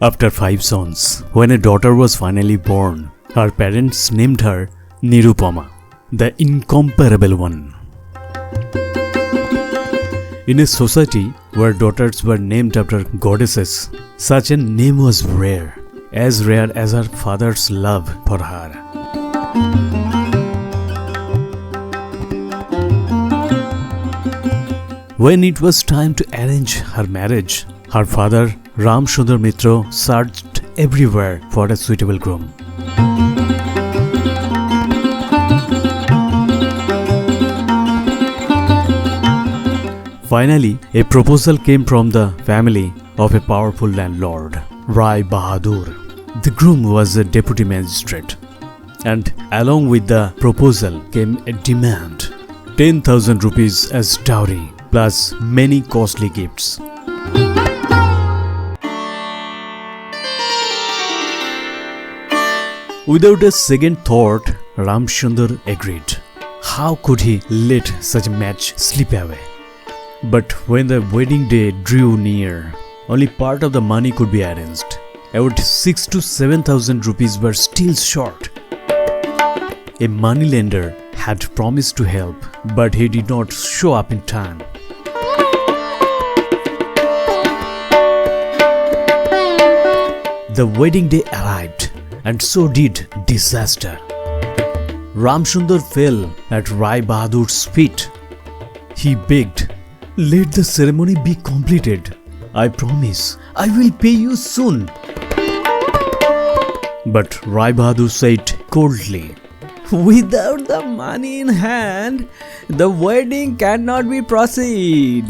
After 5 sons, when a daughter was finally born, her parents named her Nirupama, the incomparable one. In a society where daughters were named after goddesses, such a name was rare as her father's love for her. When it was time to arrange her marriage, her father, Ramsundar Mitra, searched everywhere for a suitable groom. Finally, a proposal came from the family of a powerful landlord, Rai Bahadur. The groom was a deputy magistrate, and along with the proposal came a demand, 10,000 rupees as dowry, plus many costly gifts. Without a second thought, Ramsundar agreed. How could he let such a match slip away? But when the wedding day drew near, only part of the money could be arranged. About 6,000 to 7,000 rupees were still short. A moneylender had promised to help, but he did not show up in time. The wedding day arrived, and so did disaster. Ramsundar fell at Rai Bahadur's feet. He begged, "Let the ceremony be completed. I promise I will pay you soon." But Rai Bahadur said coldly, "Without the money in hand, the wedding cannot be proceed."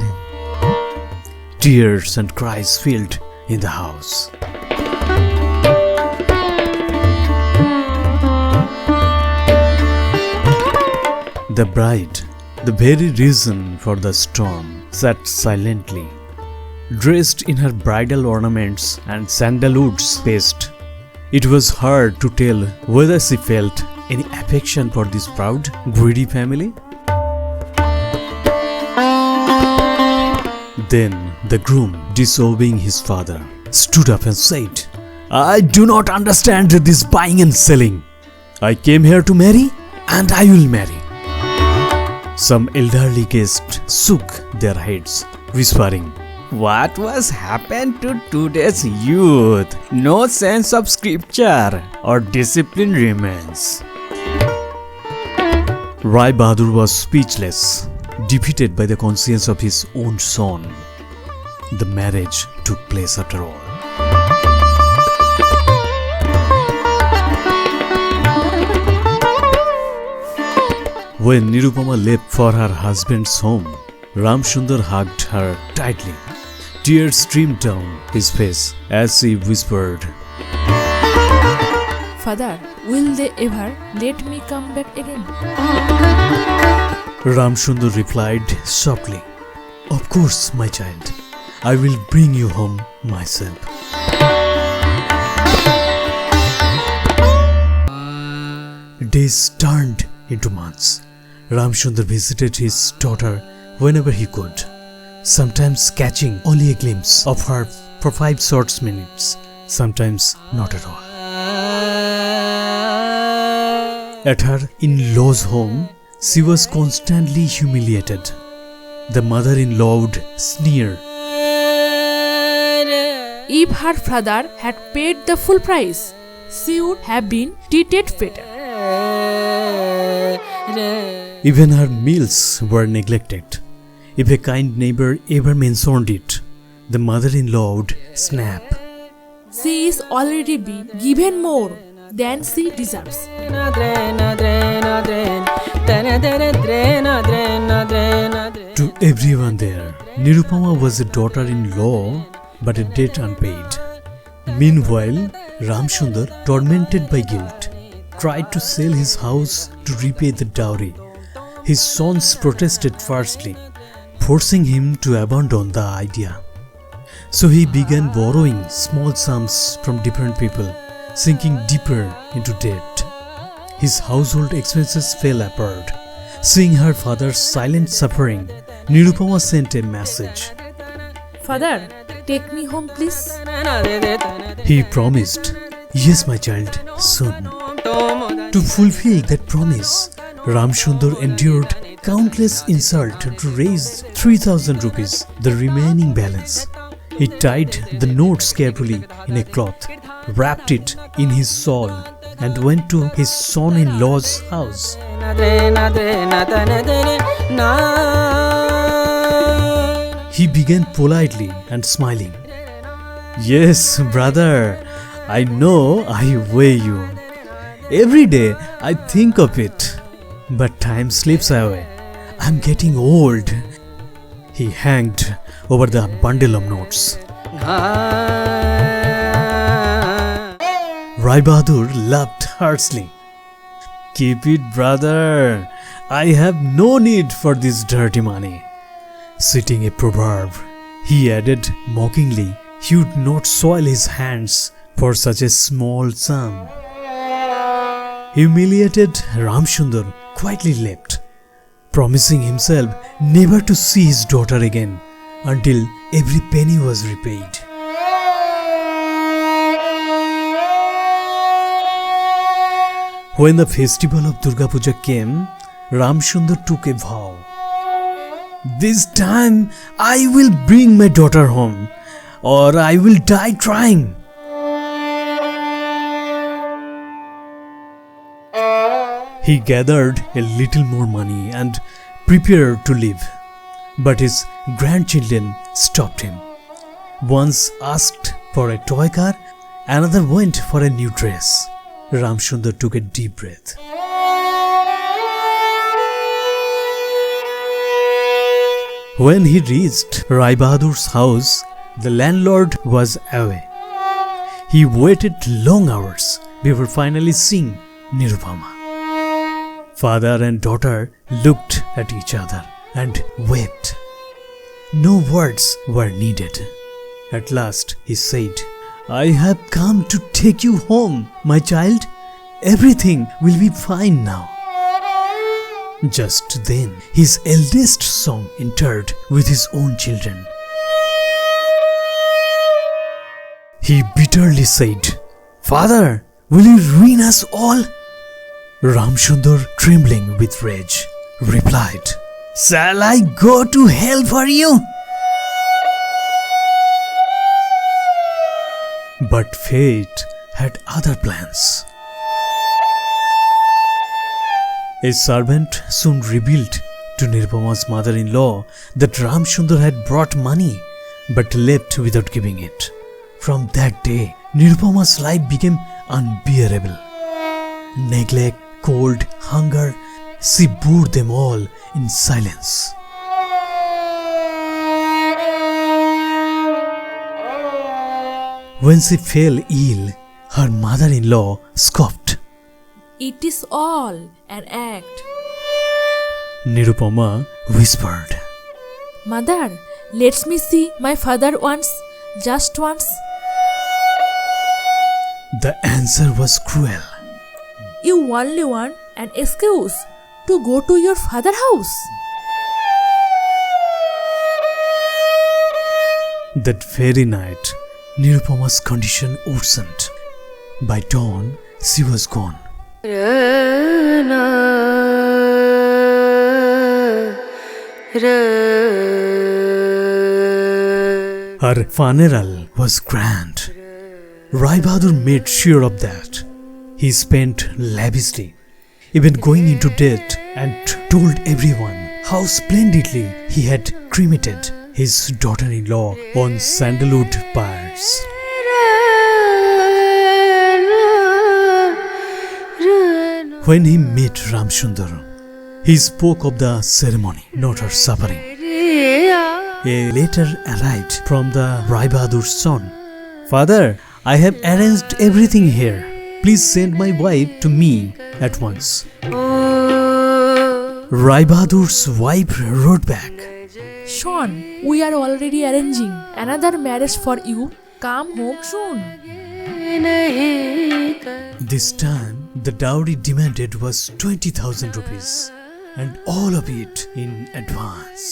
Tears and cries filled in the house. The bride, the very reason for the storm, sat silently, dressed in her bridal ornaments and sandalwood paste. It was hard to tell whether she felt any affection for this proud, greedy family. Then the groom, disobeying his father, stood up and said, "I do not understand this buying and selling. I came here to marry, and I will marry." Some elderly guests shook their heads, whispering, "What was happened to today's youth? No sense of scripture or discipline remains." Rai Bahadur was speechless, defeated by the conscience of his own son. The marriage took place after all. When Nirupama left for her husband's home, Ramsundar hugged her tightly. Tears streamed down his face as he whispered, "Father, will they ever let me come back again?" Ramsundar replied softly, "Of course, my child. I will bring you home myself." Days turned into months. Ramsundar visited his daughter whenever he could, sometimes catching only a glimpse of her for 5 short minutes, sometimes not at all. At her in-laws' home, she was constantly humiliated. The mother-in-law would sneer, If her father had paid the full price, she would have been treated better. Even her meals were neglected. If a kind neighbor ever mentioned it, the mother-in-law would snap, She is already been given more than she deserves. To everyone there, Nirupama was a daughter-in-law, but a debt unpaid. Meanwhile, Ramsundar, tormented by guilt, tried to sell his house to repay the dowry. His sons protested fiercely, forcing him to abandon the idea. So he began borrowing small sums from different people, sinking deeper into debt. His household expenses fell apart. Seeing her father's silent suffering, Nirupama sent a message. Father, take me home, please? He promised, "Yes, my child, soon." To fulfill that promise, Ramsundar endured countless insults to raise 3,000 rupees, the remaining balance. He tied the notes carefully in a cloth, wrapped it in his shawl, and went to his son-in-law's house. He began politely and smiling. "Yes, brother, I know I weigh you. Every day I think of it, but time slips away. I'm getting old." He hanged over the bundle of notes. Rai Bahadur laughed harshly. "Keep it, brother. I have no need for this dirty money." Citing a proverb, he added mockingly he would not soil his hands for such a small sum. Humiliated, Ramsundar quietly left, promising himself never to see his daughter again until every penny was repaid. When the festival of Durga Puja came, Ramsundar took a vow. "This time I will bring my daughter home, or I will die trying." He gathered a little more money and prepared to leave. But his grandchildren stopped him. Once asked for a toy car, another went for a new dress. Ramsundar took a deep breath. When he reached Rai Bahadur's house, the landlord was away. He waited long hours before finally seeing Nirupama. Father and daughter looked at each other and wept. No words were needed. At last he said, "I have come to take you home, my child. Everything will be fine now." Just then, his eldest son entered with his own children. He bitterly said, "Father, will you ruin us all?" Ramsundar, trembling with rage, replied, "Shall I go to hell for you?" But fate had other plans. A servant soon revealed to Nirupama's mother-in-law that Ramsundar had brought money but left without giving it. From that day, Nirupama's life became unbearable. Neglect, cold, hunger, she bore them all in silence. When she fell ill, her mother-in-law scoffed. It is all an act. Nirupama whispered, Mother, let me see my father once, just once. The answer was cruel. You only want an excuse to go to your father's house. That very night, Nirupama's condition worsened. By dawn, she was gone. Her funeral was grand. Rai Bahadur made sure of that. He spent lavishly, even going into debt, and told everyone how splendidly he had cremated his daughter-in-law on sandalwood pyres. When he met Ramsundar, he spoke of the ceremony, not her suffering. A letter arrived from the Rai Bahadur's son. "Father, I have arranged everything here. Please send my wife to me at once." Rai Bahadur's wife wrote back, Sean, we are already arranging another marriage for you. Come home soon. This time, the dowry demanded was 20,000 rupees, and all of it in advance.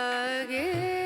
লাগে